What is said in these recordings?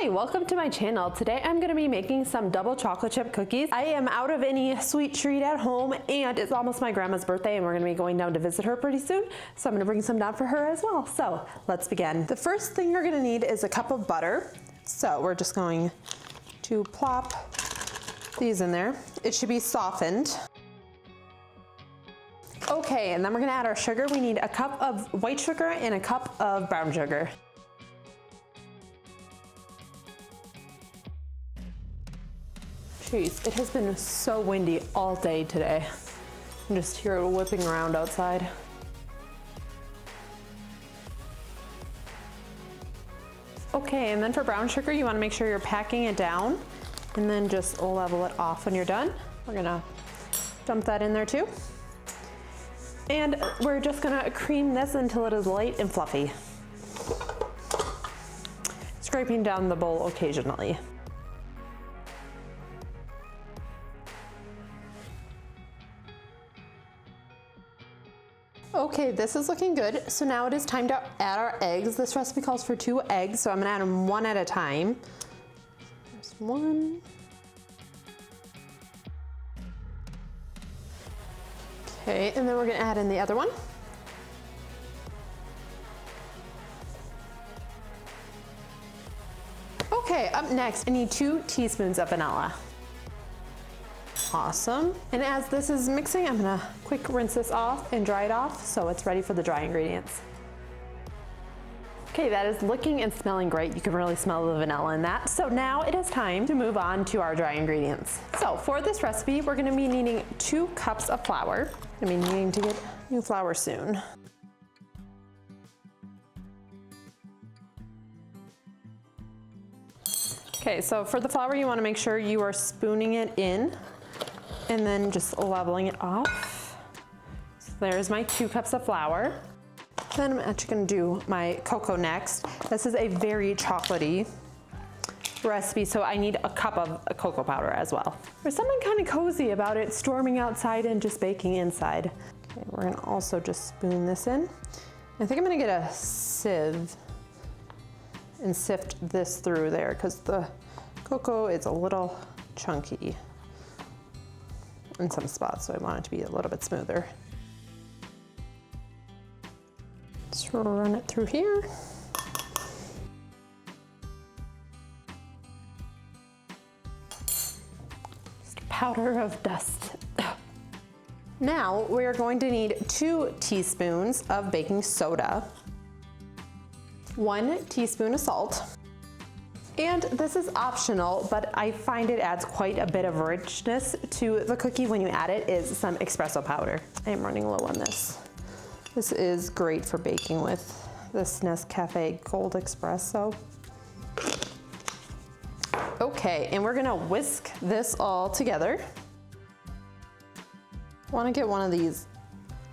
Hi, welcome to my channel. Today I'm going to be making some double chocolate chip cookies. I am out of any sweet treat at home and it's almost my grandma's birthday and we're going to be going down to visit her pretty soon. So I'm going to bring some down for her as well. So let's begin. The first thing you're going to need is a cup of butter. So we're just going to plop these in there. It should be softened. Okay, and then we're going to add our sugar. We need a cup of white sugar and a cup of brown sugar. Jeez, it has been so windy all day today. I can just hear it whipping around outside. Okay, and then for brown sugar, you want to make sure you're packing it down and then just level it off when you're done. We're gonna dump that in there too. And we're just gonna cream this until it is light and fluffy. Scraping down the bowl occasionally. Okay, this is looking good. So now it is time to add our eggs. This recipe calls for 2 eggs, so I'm gonna add them one at a time. There's one. Okay, and then we're gonna add in the other one. Okay, up next, I need 2 teaspoons of vanilla. Awesome. And as this is mixing, I'm gonna quick rinse this off and dry it off so it's ready for the dry ingredients. Okay, that is looking and smelling great. You can really smell the vanilla in that. So now it is time to move on to our dry ingredients. So for this recipe, we're gonna be needing 2 cups of flour. I'm gonna be needing to get new flour soon. Okay, so for the flour, you wanna make sure you are spooning it in and then just leveling it off. So there's my 2 cups of flour. Then I'm actually gonna do my cocoa next. This is a very chocolatey recipe, so I need a cup of cocoa powder as well. There's something kind of cozy about it, storming outside and just baking inside. Okay, we're gonna also just spoon this in. I think I'm gonna get a sieve and sift this through there because the cocoa is a little chunky in some spots, so I want it to be a little bit smoother. Just run it through here. Just a powder of dust. Now we are going to need 2 teaspoons of baking soda, 1 teaspoon of salt, and this is optional, but I find it adds quite a bit of richness to the cookie when you add it, is some espresso powder. I am running low on this. This is great for baking with this Nescafe Gold Espresso. Okay, and we're gonna whisk this all together. I wanna get one of these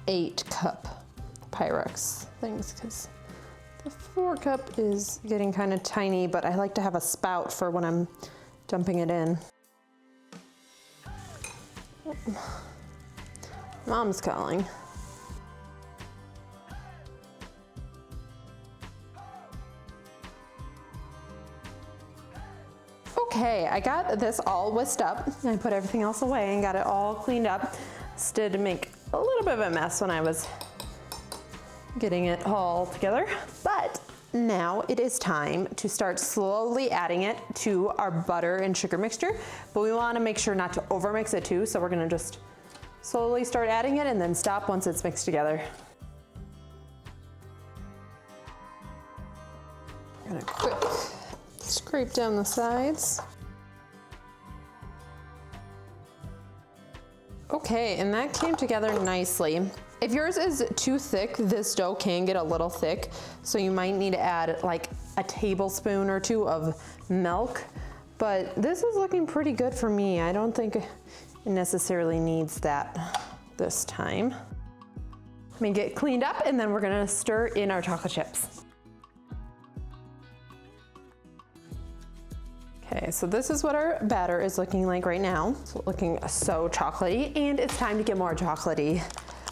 8-cup Pyrex things because the 4-cup is getting kind of tiny, but I like to have a spout for when I'm dumping it in. Mom's calling. Okay, I got this all whisked up. I put everything else away and got it all cleaned up. This did make a little bit of a mess when I was getting it all together. But now it is time to start slowly adding it to our butter and sugar mixture. But we want to make sure not to overmix it too. So we're going to just slowly start adding it and then stop once it's mixed together. I'm going to quick scrape down the sides. Okay, and that came together nicely. If yours is too thick, this dough can get a little thick, so you might need to add like a tablespoon or 2 of milk, but this is looking pretty good for me. I don't think it necessarily needs that this time. Let me get cleaned up and then we're gonna stir in our chocolate chips. Okay, so this is what our batter is looking like right now. It's looking so chocolatey, and it's time to get more chocolatey.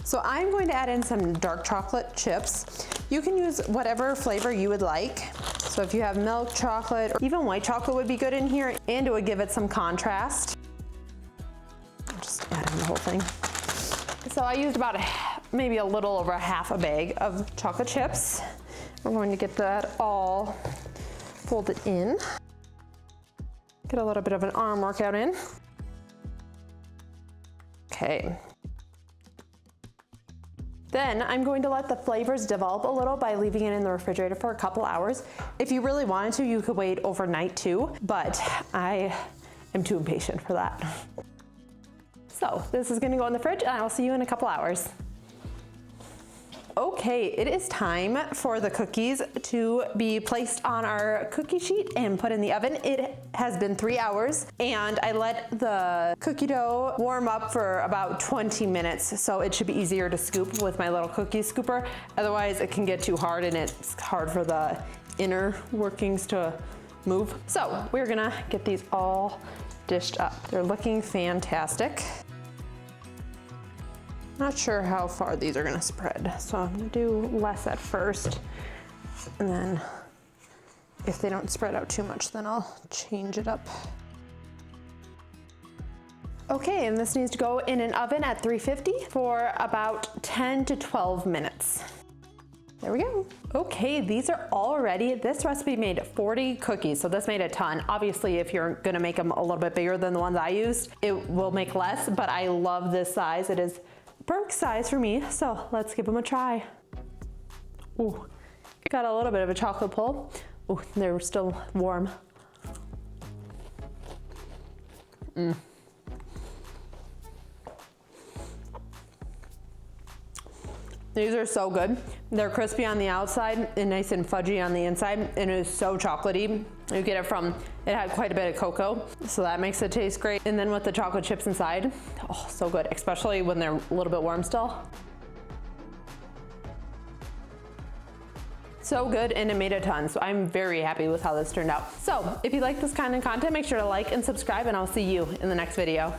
So I'm going to add in some dark chocolate chips. You can use whatever flavor you would like. So if you have milk chocolate, or even white chocolate would be good in here, and it would give it some contrast. I'll just add in the whole thing. So I used about maybe a little over half a bag of chocolate chips. We're going to get that all folded in. Get a little bit of an arm workout in. Okay. Then I'm going to let the flavors develop a little by leaving it in the refrigerator for a couple hours. If you really wanted to, you could wait overnight too, but I am too impatient for that. So this is gonna go in the fridge and I'll see you in a couple hours. Okay, it is time for the cookies to be placed on our cookie sheet and put in the oven. It has been 3 hours and I let the cookie dough warm up for about 20 minutes, so it should be easier to scoop with my little cookie scooper. Otherwise it can get too hard and it's hard for the inner workings to move. So we're gonna get these all dished up. They're looking fantastic. Not sure how far these are gonna spread, so I'm gonna do less at first, and then if they don't spread out too much, then I'll change it up. Okay, and this needs to go in an oven at 350 for about 10 to 12 minutes. There we go. Okay, these are all ready. This recipe made 40 cookies, so this made a ton. Obviously, if you're gonna make them a little bit bigger than the ones I used, it will make less, but I love this size. It is perfect size for me, so let's give them a try. Ooh, got a little bit of a chocolate pull. Ooh, they're still warm. These are so good. They're crispy on the outside and nice and fudgy on the inside, and it is so chocolatey. You get it from, it had quite a bit of cocoa, so that makes it taste great. And then with the chocolate chips inside, oh, so good, especially when they're a little bit warm still. So good, and it made a ton, so I'm very happy with how this turned out. So if you like this kind of content, make sure to like and subscribe, and I'll see you in the next video.